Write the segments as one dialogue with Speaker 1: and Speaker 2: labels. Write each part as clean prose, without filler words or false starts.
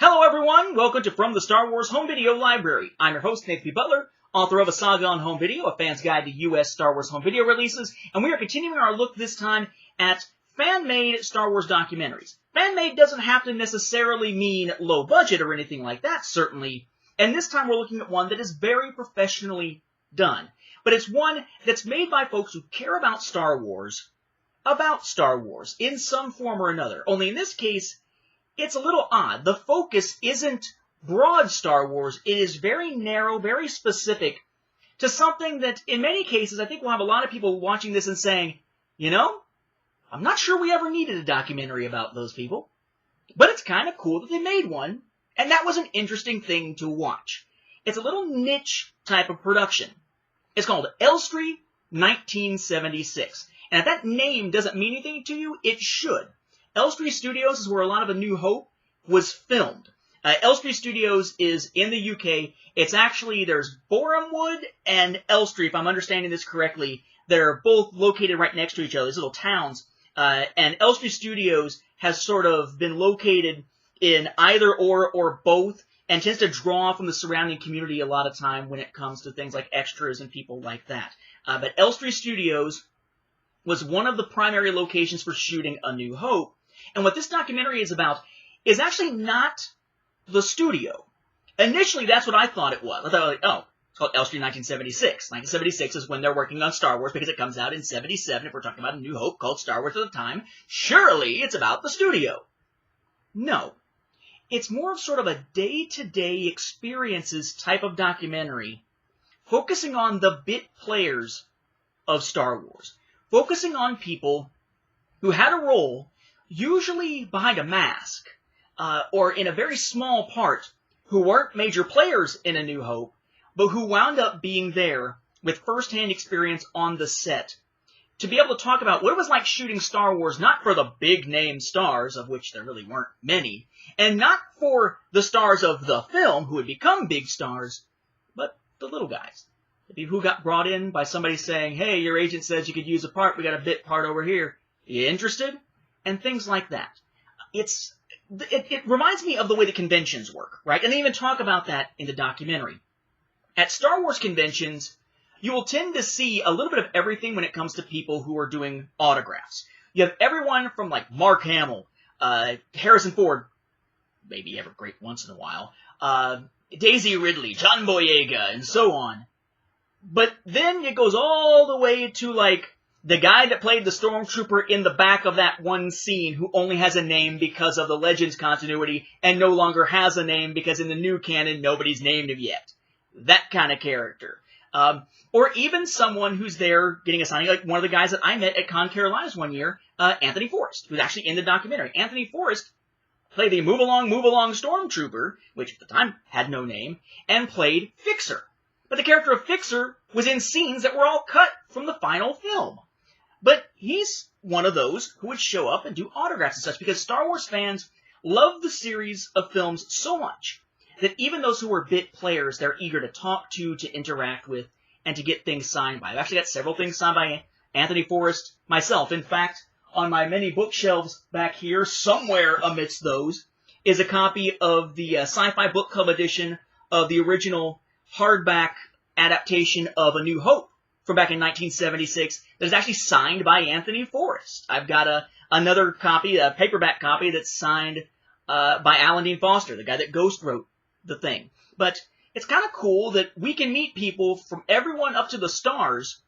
Speaker 1: Hello everyone, welcome to From the Star Wars Home Video Library. I'm your host, Nathan P. Butler, author of A Saga on Home Video, a fan's guide to U.S. Star Wars home video releases, and we are continuing our look this time at fan-made Star Wars documentaries. Fan-made doesn't have to necessarily mean low budget or anything like that, certainly, and this time we're looking at one that is very professionally done. But it's one that's made by folks who care about Star Wars, in some form or another. Only in this case, it's a little odd. The focus isn't broad Star Wars. It is very narrow, very specific to something that, in many cases, I think we'll have a lot of people watching this and saying, you know, I'm not sure we ever needed a documentary about those people, but it's kind of cool that they made one, and that was an interesting thing to watch. It's a little niche type of production. It's called Elstree 1976. And if that name doesn't mean anything to you, it should. Elstree Studios is where a lot of A New Hope was filmed. Elstree Studios is in the UK. It's actually, there's Borehamwood and Elstree, if I'm understanding this correctly. They're both located right next to each other, these little towns. And Elstree Studios has sort of been located in either or both, and tends to draw from the surrounding community a lot of time when it comes to things like extras and people like that. But Elstree Studios was one of the primary locations for shooting A New Hope. And what this documentary is about is actually not the studio. Initially, that's what I thought it was. I thought, oh, it's called Elstree 1976. 1976 is when they're working on Star Wars, because it comes out in 77. If we're talking about A New Hope called Star Wars at the time, surely it's about the studio. No. It's more of sort of a day-to-day experiences type of documentary, focusing on the bit players of Star Wars. Focusing on people who had a role, usually behind a mask, or in a very small part, who weren't major players in A New Hope, but who wound up being there with first-hand experience on the set, to be able to talk about what it was like shooting Star Wars, not for the big-name stars, of which there really weren't many, and not for the stars of the film, who would become big stars, but the little guys. The people who got brought in by somebody saying, hey, your agent says you could use a part, we got a bit part over here. You interested? And things like that. It reminds me of the way the conventions work, right? And they even talk about that in the documentary. At Star Wars conventions, you will tend to see a little bit of everything when it comes to people who are doing autographs. You have everyone from, like, Mark Hamill, Harrison Ford, maybe ever great once in a while, Daisy Ridley, John Boyega, and so on. But then it goes all the way to, like, the guy that played the Stormtrooper in the back of that one scene who only has a name because of the Legends continuity and no longer has a name because in the new canon nobody's named him yet. That kind of character. Or even someone who's there getting a signing, like one of the guys that I met at Con Carolinas one year, Anthony Forrest, who's actually in the documentary. Anthony Forrest played the Move Along Stormtrooper, which at the time had no name, and played Fixer. But the character of Fixer was in scenes that were all cut from the final film. But he's one of those who would show up and do autographs and such, because Star Wars fans love the series of films so much that even those who are bit players, they're eager to talk to interact with, and to get things signed by. I've actually got several things signed by Anthony Forrest myself. In fact, on my many bookshelves back here, somewhere amidst those, is a copy of the Sci-Fi Book Club edition of the original hardback adaptation of A New Hope from back in 1976 that is actually signed by Anthony Forrest. I've got another copy, a paperback copy, that's signed by Alan Dean Foster, the guy that ghost wrote the thing. But it's kind of cool that we can meet people from everyone up to the stars,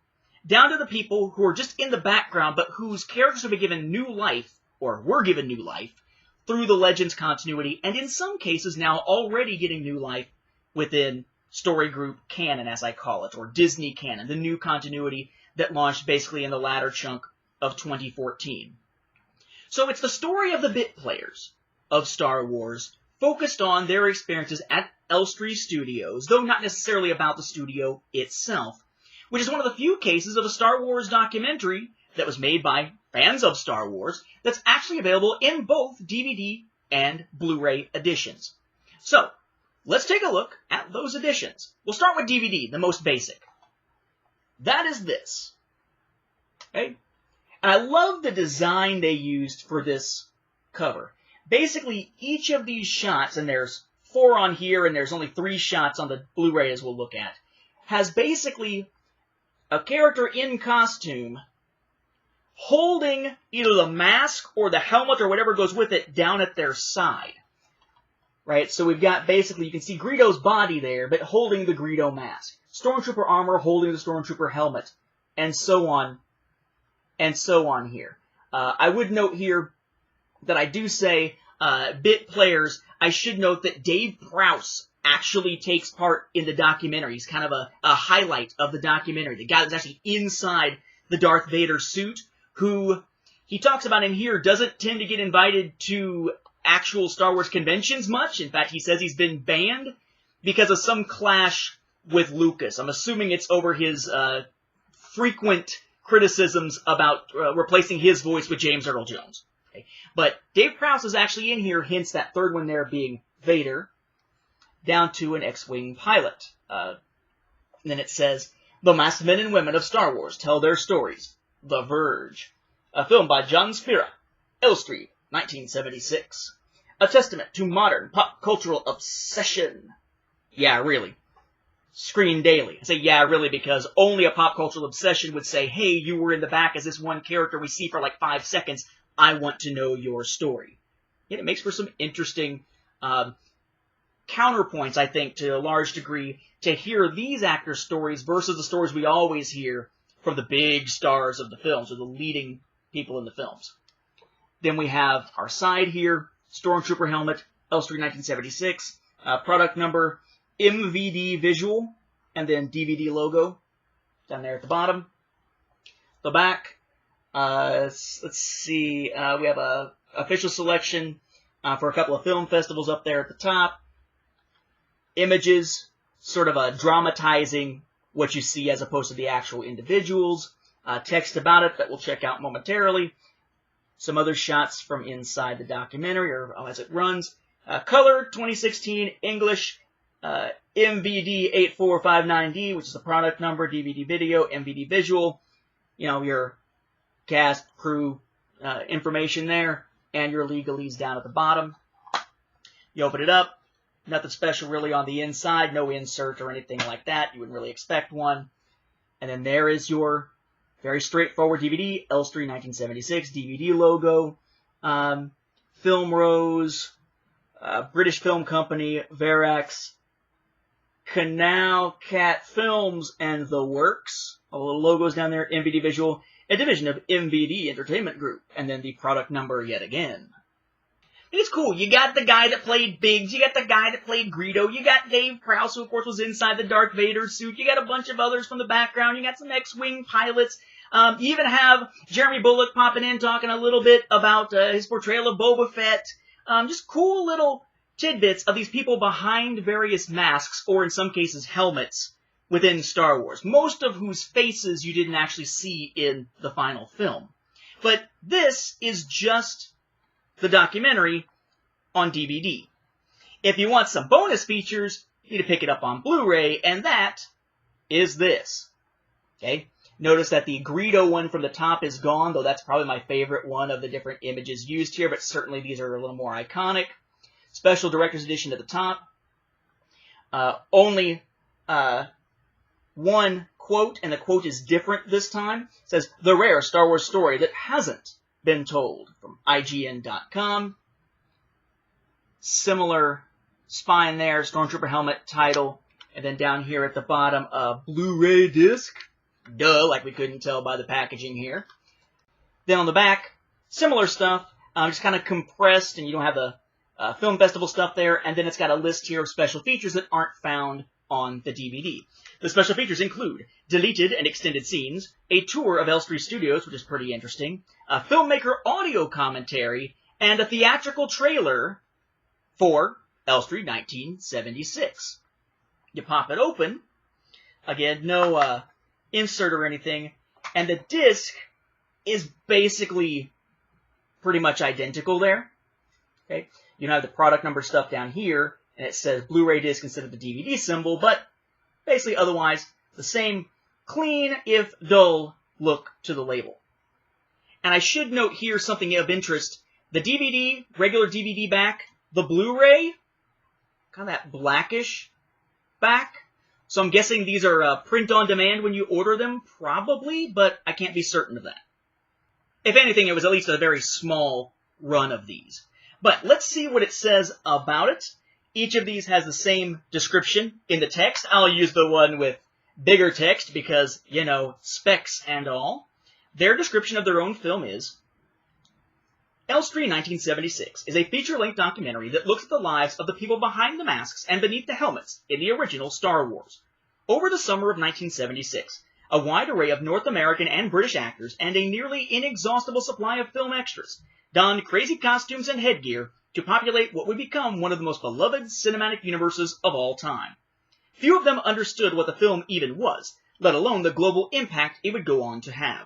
Speaker 1: down to the people who are just in the background, but whose characters have been given new life, or were given new life, through the Legends continuity, and in some cases now already getting new life within story group canon, as I call it, or Disney canon, the new continuity that launched basically in the latter chunk of 2014. So it's the story of the bit players of Star Wars, focused on their experiences at Elstree Studios, though not necessarily about the studio itself, which is one of the few cases of a Star Wars documentary that was made by fans of Star Wars that's actually available in both DVD and Blu-ray editions. So, let's take a look at those editions. We'll start with DVD, the most basic. That is this. Okay? And I love the design they used for this cover. basically each of these shots, and there's 4 on here, and there's only 3 shots on the Blu-ray as we'll look at, has basically a character in costume holding either the mask or the helmet or whatever goes with it down at their side. Right? So we've got basically, you can see Greedo's body there, but holding the Greedo mask. Stormtrooper armor holding the Stormtrooper helmet. And so on. And so on here. I would note here that I do say, bit players, I should note that Dave Prowse actually takes part in the documentary. He's kind of a highlight of the documentary. The guy that's actually inside the Darth Vader suit, who he talks about in here doesn't tend to get invited to actual Star Wars conventions much. In fact, he says he's been banned because of some clash with Lucas. I'm assuming it's over his frequent criticisms about replacing his voice with James Earl Jones. Okay. But Dave Prowse is actually in here, hence that third one there being Vader, down to an X-Wing pilot. And then it says, "The masked men and women of Star Wars tell their stories." The Verge. A film by John Spira. Elstree, 1976. A testament to modern pop cultural obsession. Yeah, really. Screen Daily. I say, yeah, really, because only a pop cultural obsession would say, hey, you were in the back as this one character we see for like 5 seconds. I want to know your story. Yet it makes for some interesting counterpoints, I think, to a large degree, to hear these actors' stories versus the stories we always hear from the big stars of the films, or the leading people in the films. Then we have our side here, Stormtrooper helmet, Elstree 1976, product number, MVD visual, and then DVD logo down there at the bottom. The back, let's see, we have a official selection for a couple of film festivals up there at the top. Images, sort of dramatizing what you see as opposed to the actual individuals. Text about it that we'll check out momentarily. Some other shots from inside the documentary, or as it runs. Color, 2016, English, MVD 8459D, which is the product number, DVD video, MVD visual. You know, your cast, crew, information there, and your legalese down at the bottom. You open it up. Nothing special really on the inside. No insert or anything like that. You wouldn't really expect one. And then there is your very straightforward DVD, Elstree 1976, DVD logo, film rose, British Film Company, Verax, Canal Cat Films, and The Works. All the logos down there, MVD Visual, a division of MVD Entertainment Group, and then the product number yet again. It's cool. You got the guy that played Biggs. You got the guy that played Greedo. You got Dave Prowse, who, of course, was inside the Darth Vader suit. You got a bunch of others from the background. You got some X-Wing pilots. You even have Jeremy Bulloch popping in, talking a little bit about his portrayal of Boba Fett. Just cool little tidbits of these people behind various masks, or in some cases, helmets, within Star Wars. Most of whose faces you didn't actually see in the final film. But this is just the documentary on DVD. If you want some bonus features, you need to pick it up on Blu-ray, and that is this. Okay? Notice that the Greedo one from the top is gone, though that's probably my favorite one of the different images used here, but certainly these are a little more iconic. Special Director's Edition at the top. Only one quote, and the quote is different this time. It says, "The rare Star Wars story that hasn't been told," from IGN.com. Similar spine there, Stormtrooper helmet title, and then down here at the bottom, a Blu-ray disc. Duh, like we couldn't tell by the packaging here. Then on the back, similar stuff, just kind of compressed, and you don't have the film festival stuff there, and then it's got a list here of special features that aren't found on the DVD. The special features include deleted and extended scenes, a tour of Elstree Studios, which is pretty interesting, a filmmaker audio commentary, and a theatrical trailer for Elstree 1976. You pop it open. Again, no insert or anything. And the disc is basically pretty much identical there. Okay, you have the product number stuff down here, and it says Blu-ray disc instead of the DVD symbol, but basically otherwise the same clean, if dull, look to the label. And I should note here something of interest. The DVD, regular DVD back. The Blu-ray, kind of that blackish back. So I'm guessing these are print on demand when you order them, probably, but I can't be certain of that. If anything, it was at least a very small run of these. But let's see what it says about it. Each of these has the same description in the text. I'll use the one with bigger text because, you know, specs and all. Their description of their own film is, Elstree 1976 is a feature-length documentary that looks at the lives of the people behind the masks and beneath the helmets in the original Star Wars. Over the summer of 1976, a wide array of North American and British actors and a nearly inexhaustible supply of film extras donned crazy costumes and headgear to populate what would become one of the most beloved cinematic universes of all time. Few of them understood what the film even was, let alone the global impact it would go on to have.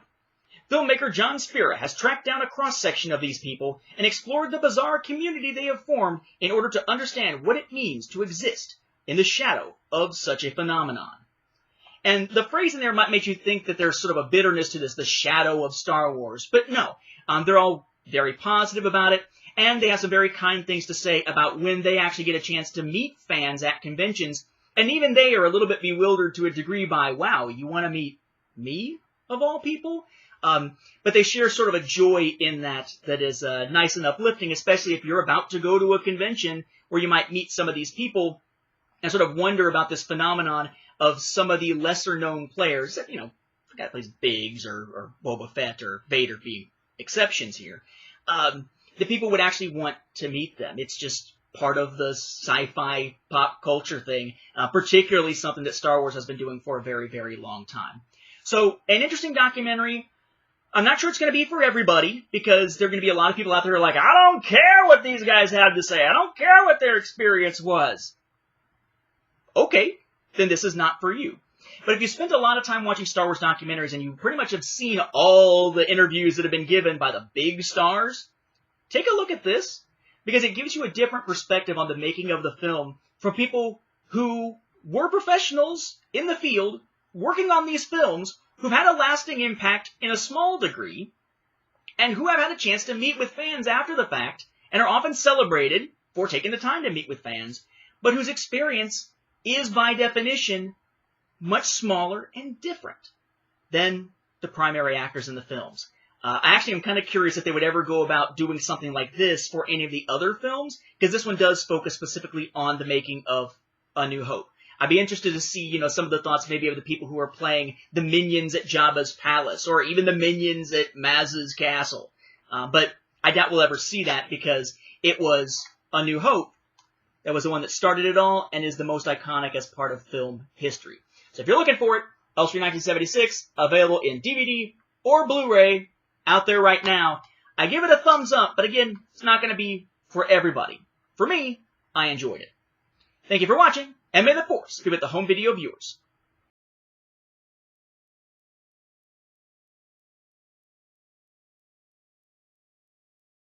Speaker 1: Filmmaker John Spira has tracked down a cross-section of these people and explored the bizarre community they have formed in order to understand what it means to exist in the shadow of such a phenomenon. And the phrase in there might make you think that there's sort of a bitterness to this, the shadow of Star Wars. But no, they're all very positive about it, and they have some very kind things to say about when they actually get a chance to meet fans at conventions. And even they are a little bit bewildered to a degree by, wow, you want to meet me, of all people? But they share sort of a joy in that is nice and uplifting, especially if you're about to go to a convention where you might meet some of these people and sort of wonder about this phenomenon of some of the lesser-known players. You know, I forgot plays Biggs or Boba Fett or Vader being exceptions here. The people would actually want to meet them. It's just part of the sci-fi pop culture thing, particularly something that Star Wars has been doing for a very, very long time. So, an interesting documentary. I'm not sure it's going to be for everybody, because there are going to be a lot of people out there who are like, I don't care what these guys have to say. I don't care what their experience was. Okay, then this is not for you. But if you spent a lot of time watching Star Wars documentaries and you pretty much have seen all the interviews that have been given by the big stars, take a look at this, because it gives you a different perspective on the making of the film from people who were professionals in the field working on these films, who've had a lasting impact in a small degree, and who have had a chance to meet with fans after the fact, and are often celebrated for taking the time to meet with fans, but whose experience is, by definition, much smaller and different than the primary actors in the films. I actually am kind of curious if they would ever go about doing something like this for any of the other films, because this one does focus specifically on the making of A New Hope. I'd be interested to see, you know, some of the thoughts maybe of the people who are playing the minions at Jabba's palace, or even the minions at Maz's castle. But I doubt we'll ever see that, because it was A New Hope that was the one that started it all and is the most iconic as part of film history. So if you're looking for it, Elstree 1976, available in DVD or Blu-ray, out there right now. I give it a thumbs up, but again, it's not going to be for everybody. For me, I enjoyed it. Thank you for watching, and may the Force be with the home video viewers.